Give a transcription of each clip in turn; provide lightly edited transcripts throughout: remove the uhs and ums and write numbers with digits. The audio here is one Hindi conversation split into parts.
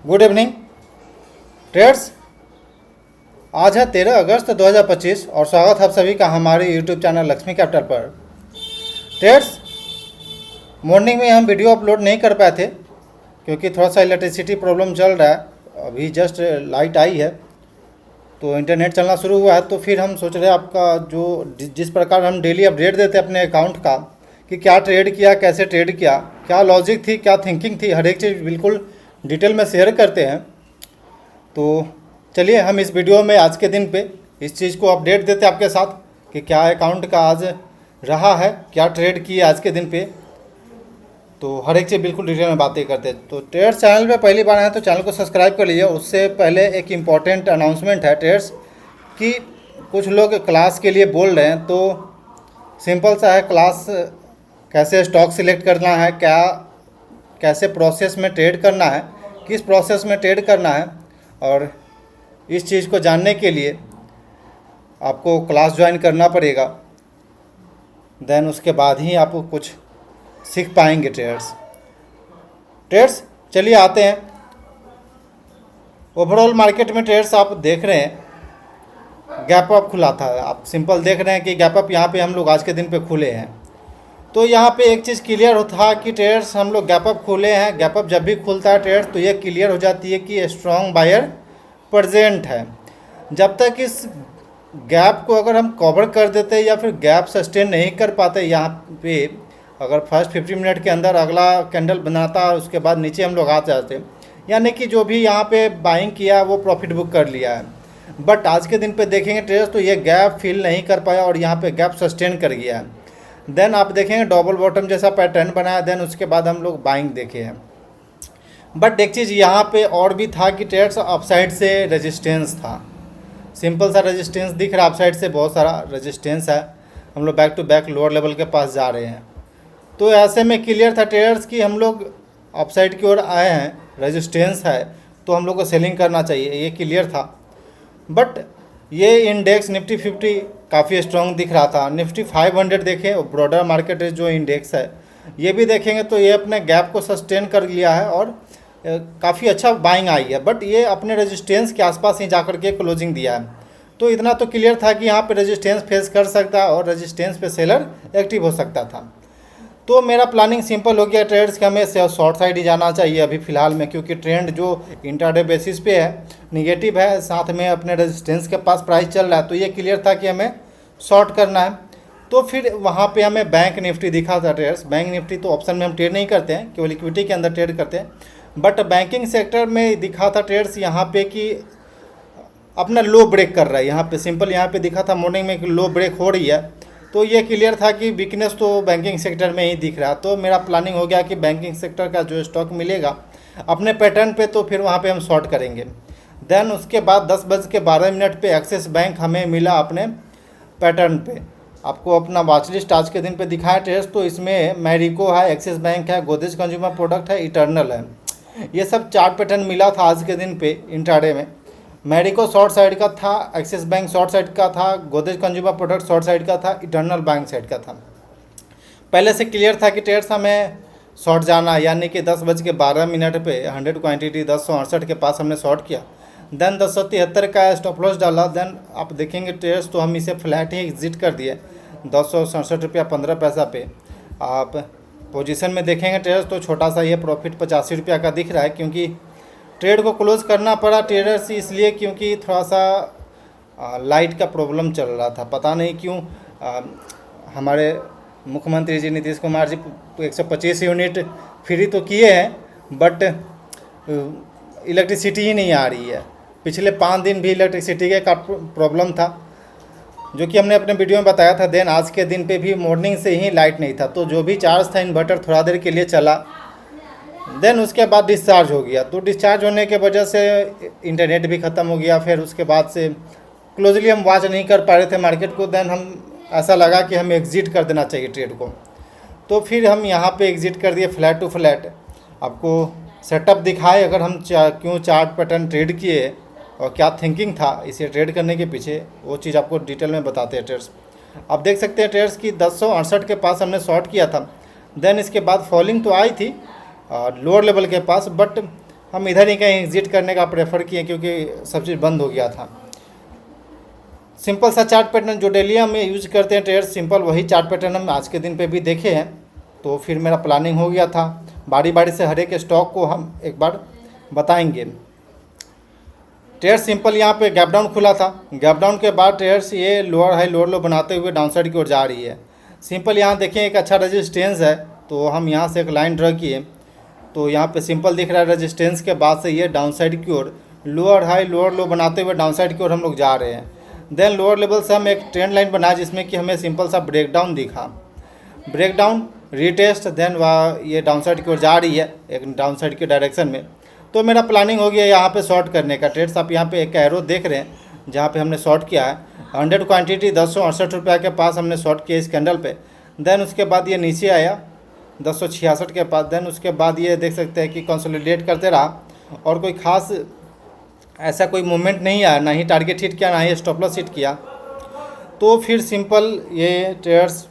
Good evening traders. आज है 13 अगस्त 2025 और स्वागत है आप सभी का हमारे यूट्यूब चैनल लक्ष्मी कैपिटल पर। ट्रेडर्स, मॉर्निंग में हम वीडियो अपलोड नहीं कर पाए थे क्योंकि थोड़ा सा इलेक्ट्रिसिटी प्रॉब्लम चल रहा है। अभी जस्ट लाइट आई है तो इंटरनेट चलना शुरू हुआ है, तो फिर हम सोच रहे हैं आपका जो जिस प्रकार हम डेली अपडेट देते हैं अपने अकाउंट का कि क्या ट्रेड किया, कैसे ट्रेड किया, क्या लॉजिक थी, क्या थिंकिंग थी, हर एक चीज़ बिल्कुल डिटेल में शेयर करते हैं। तो चलिए हम इस वीडियो में आज के दिन पे इस चीज़ को अपडेट देते हैं आपके साथ कि क्या अकाउंट का आज रहा है, क्या ट्रेड किए आज के दिन पे, तो हर एक चीज़ बिल्कुल डिटेल में बातें करते हैं। तो ट्रेडर्स, चैनल पे पहली बार आए तो चैनल को सब्सक्राइब कर लीजिए। उससे पहले एक इम्पॉर्टेंट अनाउंसमेंट है ट्रेडर्स कि कुछ लोग क्लास के लिए बोल रहे हैं, तो सिंपल सा है। क्लास कैसे स्टॉक सिलेक्ट करना है, क्या कैसे प्रोसेस में ट्रेड करना है, किस प्रोसेस में ट्रेड करना है, और इस चीज़ को जानने के लिए आपको क्लास ज्वाइन करना पड़ेगा। देन उसके बाद ही आप कुछ सीख पाएंगे ट्रेडर्स। चलिए आते हैं ओवरऑल मार्केट में। ट्रेडर्स, आप देख रहे हैं गैप अप खुला था। आप सिंपल देख रहे हैं कि गैप अप यहाँ पे हम लोग आज के दिन पे खुले हैं। तो यहाँ पे एक चीज़ क्लियर होता है कि ट्रेडर्स हम लोग गैप अप खुले हैं। गैप अप जब भी खुलता है ट्रेडर्स तो ये क्लियर हो जाती है कि स्ट्रॉन्ग बायर प्रेजेंट है। जब तक इस गैप को अगर हम कवर कर देते या फिर गैप सस्टेन नहीं कर पाते, यहाँ पे अगर फर्स्ट 50 मिनट के अंदर अगला कैंडल बनाता है उसके बाद नीचे हम लोग आ जाते, यानी कि जो भी यहाँ पे बाइंग किया वो प्रॉफिट बुक कर लिया है। बट आज के दिन पे देखेंगे ट्रेडर्स तो ये गैप फिल नहीं कर पाया और यहाँ पे गैप सस्टेन कर गया है। देन आप देखेंगे डबल बॉटम जैसा पैटर्न बनाया, देन उसके बाद हम लोग बाइंग देखे हैं। बट एक चीज़ यहाँ पे और भी था कि ट्रेड्स अपसाइड से रेजिस्टेंस था। सिंपल सा रेजिस्टेंस दिख रहा है, अपसाइड से बहुत सारा रेजिस्टेंस है। हम लोग back to back lower level के पास जा रहे हैं, तो ऐसे में क्लियर था ट्रेडर्स कि हम लोग अपसाइड की ओर आए हैं, रेजिस्टेंस है तो हम लोग को सेलिंग करना चाहिए, ये क्लियर था। बट ये इंडेक्स निफ्टी 50 काफ़ी स्ट्रॉन्ग दिख रहा था। निफ्टी 500 देखें, ब्रॉडर मार्केट जो इंडेक्स है ये भी देखेंगे तो ये अपने गैप को सस्टेन कर लिया है और काफ़ी अच्छा बाइंग आई है। बट ये अपने रेजिस्टेंस के आसपास ही जाकर के क्लोजिंग दिया है, तो इतना तो क्लियर था कि यहाँ पे रेजिस्टेंस फेस कर सकता है और रेजिस्टेंस पे सेलर एक्टिव हो सकता था। तो मेरा प्लानिंग सिंपल हो गया ट्रेड्स कि हमें शॉर्ट साइड ही जाना चाहिए अभी फ़िलहाल में, क्योंकि ट्रेंड जो इंट्राडे बेसिस पे है निगेटिव है, साथ में अपने रेजिस्टेंस के पास प्राइस चल रहा है, तो ये क्लियर था कि हमें शॉर्ट करना है। तो फिर वहाँ पे हमें बैंक निफ्टी दिखा था ट्रेड्स। बैंक निफ्टी तो ऑप्शन में हम ट्रेड नहीं करते हैं, केवल इक्विटी के अंदर ट्रेड करते हैं। बट बैंकिंग सेक्टर में दिखा था ट्रेड्स यहाँ पे कि अपना लो ब्रेक कर रहा है। यहाँ पे सिंपल यहाँ पे दिखा था मॉर्निंग में कि लो ब्रेक हो रही है, तो ये क्लियर था कि वीकनेस तो बैंकिंग सेक्टर में ही दिख रहा है। तो मेरा प्लानिंग हो गया कि बैंकिंग सेक्टर का जो स्टॉक मिलेगा अपने पैटर्न पे, तो फिर वहाँ पे हम शॉर्ट करेंगे। देन उसके बाद 10:12 पे एक्सिस बैंक हमें मिला अपने पैटर्न पे। आपको अपना वॉच लिस्ट आज के दिन पे दिखाया ट्रेड्स, तो इसमें मैरिको है, एक्सिस बैंक है, गोदरेज कंज्यूमर प्रोडक्ट है, इटर्नल है। ये सब चार्ट पैटर्न मिला था आज के दिन पे इंट्राडे में। मैरिको शॉर्ट साइड का था, एक्सिस बैंक शॉर्ट साइड का था, Godrej consumer product short side का था, इटर्नल बैंक साइड का था। पहले से क्लियर था कि ट्रेड्स हमें शॉर्ट जाना, यानी कि 10:12 पे 100 क्वांटिटी 1068 के पास हमने शॉर्ट किया। देन 1073 का स्टॉप लॉस डाला। देन आप देखेंगे ट्रेड्स तो हम इसे फ्लैट ही एग्जिट कर दिए 267 रुपया 15 पैसा पे। आप पोजीशन में देखेंगे ट्रेड्स तो छोटा सा ये प्रॉफिट 85 रुपया का दिख रहा है, क्योंकि ट्रेड को क्लोज करना पड़ा ट्रेडर्स इसलिए क्योंकि थोड़ा सा लाइट का प्रॉब्लम चल रहा था। पता नहीं क्यों हमारे मुख्यमंत्री जी नीतीश कुमार जी 125 यूनिट फ्री तो किए हैं, बट इलेक्ट्रिसिटी ही नहीं आ रही है। पिछले 5 दिन भी इलेक्ट्रिसिटी का प्रॉब्लम था, जो कि हमने अपने वीडियो में बताया था। देन आज के दिन पे भी मॉर्निंग से ही लाइट नहीं था, तो जो भी चार्ज था इन्वर्टर थोड़ा देर के लिए चला, देन उसके बाद डिस्चार्ज हो गया। तो डिस्चार्ज होने के वजह से इंटरनेट भी ख़त्म हो गया। फिर उसके बाद से क्लोजली हम वॉच नहीं कर पा रहे थे मार्केट को। देन हम ऐसा लगा कि हमें एग्जिट कर देना चाहिए ट्रेड को, तो फिर हम यहाँ पे एग्जिट कर दिए फ्लैट टू फ्लैट। आपको सेटअप दिखाए अगर हम क्यों चार्ट पैटर्न ट्रेड किए और क्या थिंकिंग था इसे ट्रेड करने के पीछे, वो चीज़ आपको डिटेल में बताते हैं ट्रेड्स। आप देख सकते हैं ट्रेड्स की 1068 के पास हमने शॉर्ट किया था। देन इसके बाद फॉलिंग तो आई थी लोअर लेवल के पास, बट हम इधर ही कहीं एग्जिट करने का प्रेफर किए क्योंकि सब चीज़ बंद हो गया था। सिंपल सा चार्ट पैटर्न जो डेली हम यूज करते हैं ट्रेडर्स, सिंपल वही चार्ट पैटर्न हम आज के दिन पे भी देखे हैं। तो फिर मेरा प्लानिंग हो गया था, बारी बारी से हर एक स्टॉक को हम एक बार बताएंगे। ट्रेडर्स सिंपल यहाँ पे गैप डाउन खुला था, गैप डाउन के बाद ट्रेडर्स ये लोअर हाई लोअर लो बनाते हुए डाउन साइड की ओर जा रही है। सिंपल यहाँ देखें एक अच्छा रेजिस्टेंस है, तो हम यहाँ से एक लाइन ड्रा किए, तो यहाँ पे सिंपल दिख रहा है रेजिस्टेंस के बाद से ये डाउन साइड की ओर लोअर हाई लोअर लो बनाते हुए डाउन साइड की ओर हम लोग जा रहे हैं। देन लोअर लेवल से हम एक ट्रेंड लाइन बनाया जिसमें कि हमें सिंपल सा ब्रेकडाउन दिखा, ब्रेकडाउन रीटेस्ट, देन वह ये डाउन साइड की ओर जा रही है एक डाउन साइड के डायरेक्शन में। तो मेरा प्लानिंग हो गया यहाँ पे शॉर्ट करने का। ट्रेड्स आप यहाँ पे एक एरो देख रहे हैं जहाँ पे हमने शॉर्ट किया है 100 क्वांटिटी 1068 रुपये के पास हमने शॉर्ट किया इस कैंडल पे। देन उसके बाद ये नीचे आया 1066 के पास, देन उसके बाद ये देख सकते हैं कि कंसोलिडेट करते रहा और कोई खास ऐसा कोई मूवमेंट नहीं आया, ना ही टारगेट हिट किया ना ही स्टॉप लॉस हिट किया। तो फिर सिंपल ये ट्रेडर्स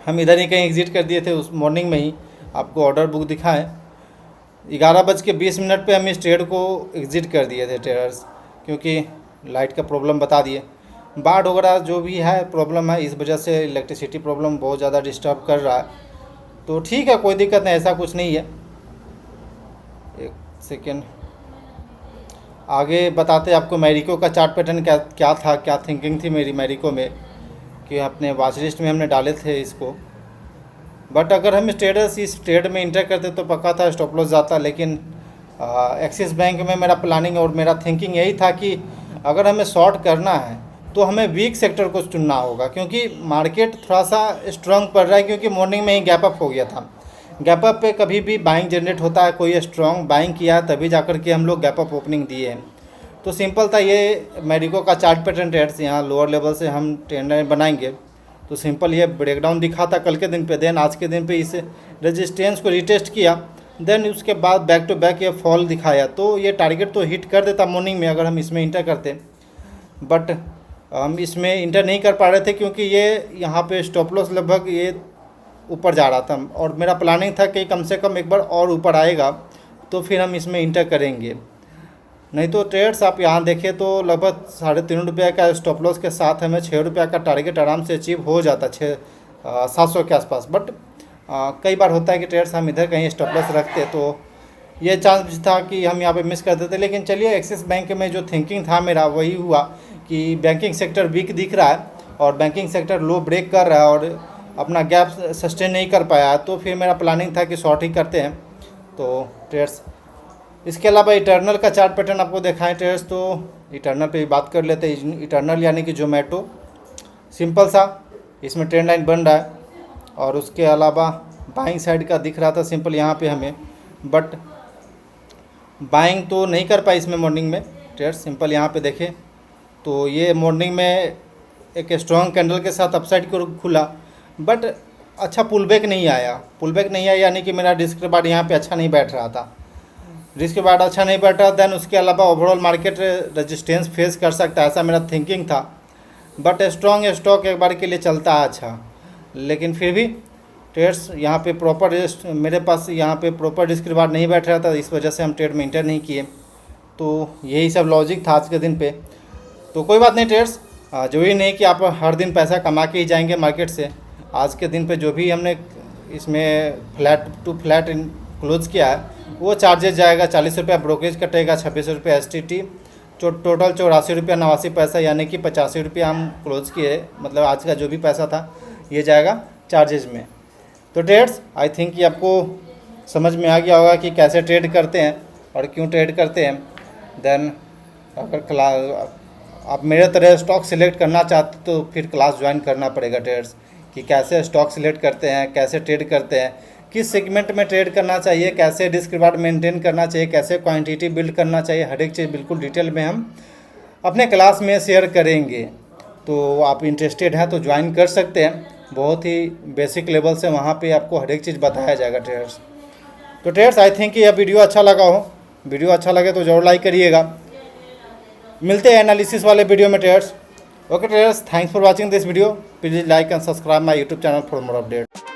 हम इधर ही कहीं एग्जिट कर दिए थे उस मॉर्निंग में ही। आपको ऑर्डर बुक दिखाएं 11:20 पे हम इस ट्रेड को एग्जिट कर दिए थे ट्रेडर्स, क्योंकि लाइट का प्रॉब्लम बता दिए, बाढ़ वगैरह जो भी है प्रॉब्लम है, इस वजह से इलेक्ट्रिसिटी प्रॉब्लम बहुत ज़्यादा डिस्टर्ब कर रहा है। तो ठीक है, कोई दिक्कत नहीं, ऐसा कुछ नहीं है। एक सेकेंड आगे बताते आपको मैरिको का चार्ट पैटर्न क्या था, क्या थिंकिंग थी मेरी मैरिको में, कि अपने वॉच लिस्ट में हमने डाले थे इसको। बट अगर हम ट्रेडर्स इस ट्रेड में इंटर करते तो पक्का था स्टॉप लॉस जाता, लेकिन एक्सिस बैंक में मेरा प्लानिंग और मेरा थिंकिंग यही था कि अगर हमें शॉर्ट करना है तो हमें वीक सेक्टर को चुनना होगा, क्योंकि मार्केट थोड़ा सा स्ट्रांग पड़ रहा है, क्योंकि मॉर्निंग में ही गैप अप हो गया था। गैप अप पे कभी भी बाइंग जनरेट होता है, कोई स्ट्रांग बाइंग किया है तभी जाकर के हम लोग गैप अप ओपनिंग दिए हैं। तो सिंपल था ये मैरिको का चार्ट पैटर्न ट्रेड्स, यहाँ लोअर लेवल से हम ट्रेंड लाइन बनाएंगे। तो सिंपल ये ब्रेकडाउन दिखा था कल के दिन पे, देन आज के दिन पे इस रेजिस्टेंस को रिटेस्ट किया, देन उसके बाद बैक टू बैक ये फॉल दिखाया। तो ये टारगेट तो हिट कर देता मॉर्निंग में अगर हम इसमें इंटर करते, बट हम इसमें इंटर नहीं कर पा रहे थे क्योंकि ये यहाँ पे स्टॉप लॉस लगभग ये ऊपर जा रहा था, और मेरा प्लानिंग था कि कम से कम एक बार और ऊपर आएगा तो फिर हम इसमें इंटर करेंगे। नहीं तो ट्रेड्स आप यहाँ देखें तो लगभग 3.5 रुपये का स्टॉप लॉस के साथ हमें 6 रुपये का टारगेट आराम से अचीव हो जाता, 700 के आसपास। बट कई बार होता है कि ट्रेड्स हम इधर कहीं स्टॉप लॉस रखते तो ये चांस था कि हम यहाँ पे मिस कर देते। लेकिन चलिए, एक्सिस बैंक में जो थिंकिंग था मेरा वही हुआ कि बैंकिंग सेक्टर वीक दिख रहा है और बैंकिंग सेक्टर लो ब्रेक कर रहा है और अपना गैप सस्टेन नहीं कर पाया, तो फिर मेरा प्लानिंग था कि शॉर्ट ही करते हैं। तो ट्रेड्स इसके अलावा इटर्नल का चार्ट पैटर्न आपको दिखाएं ट्रेड्स, तो इटर्नल पे भी बात कर लेते हैं। इटर्नल यानी कि जोमेटो, सिंपल सा इसमें ट्रेंड लाइन बन रहा है और उसके अलावा बाइंग साइड का दिख रहा था सिंपल यहाँ पे हमें, बट बाइंग तो नहीं कर पाई इसमें मॉर्निंग में ट्रेड्स। सिंपल यहाँ पे देखें तो ये मॉर्निंग में एक स्ट्रॉन्ग कैंडल के साथ अपसाइड को खुला, बट अच्छा पुलबैक नहीं आया। पुलबैक नहीं आया यानी कि मेरा रिस्क के बाद यहाँ पे अच्छा नहीं बैठ रहा था, रिस्क के बाद अच्छा नहीं बैठ रहा। देन उसके अलावा ओवरऑल मार्केट रेजिस्टेंस फेस कर सकता है, ऐसा मेरा थिंकिंग था। बट स्ट्रॉन्ग स्टॉक एक बार के लिए चलता है अच्छा, लेकिन फिर भी ट्रेड्स यहाँ पे प्रॉपर मेरे पास यहाँ पे प्रॉपर रिस्क के बाद नहीं बैठ रहा था, इस वजह से हम ट्रेड में इंटर नहीं किए। तो यही सब लॉजिक था आज के दिन पे। तो कोई बात नहीं ट्रेड्स, जरूरी नहीं कि आप हर दिन पैसा कमा के ही जाएंगे मार्केट से। आज के दिन पे जो भी हमने इसमें फ्लैट टू फ्लैट क्लोज किया है वो चार्जेस जाएगा 40 रुपया, ब्रोकरेज कटेगा 26 रुपये STT, टोटल 84 रुपया 89 पैसा, यानी कि 85 रुपया हम क्लोज किए। मतलब आज का जो भी पैसा था ये जाएगा चार्जेस में। तो ट्रेड्स आई थिंक कि आपको समझ में आ गया होगा कि कैसे ट्रेड करते हैं और क्यों ट्रेड करते हैं। देन अगर आप मेरे तरह स्टॉक सिलेक्ट करना चाहते तो फिर क्लास ज्वाइन करना पड़ेगा ट्रेड्स, कि कैसे स्टॉक सिलेक्ट करते हैं, कैसे ट्रेड करते हैं, किस सेगमेंट में ट्रेड करना चाहिए, कैसे रिस्क रिवार्ड मेंटेन करना चाहिए, कैसे क्वांटिटी बिल्ड करना चाहिए, हर एक चीज़ बिल्कुल डिटेल में हम अपने क्लास में शेयर करेंगे। तो आप इंटरेस्टेड हैं तो ज्वाइन कर सकते हैं, बहुत ही बेसिक लेवल से वहाँ पे आपको हर एक चीज़ बताया जाएगा ट्रेडर्स। तो ट्रेडर्स आई थिंक यह वीडियो अच्छा लगा हो, वीडियो अच्छा लगे तो ज़रूर लाइक करिएगा। मिलते हैं एनालिसिस वाले वीडियो में traders. Okay traders, thanks for watching this video. Please like and subscribe my YouTube channel for more update.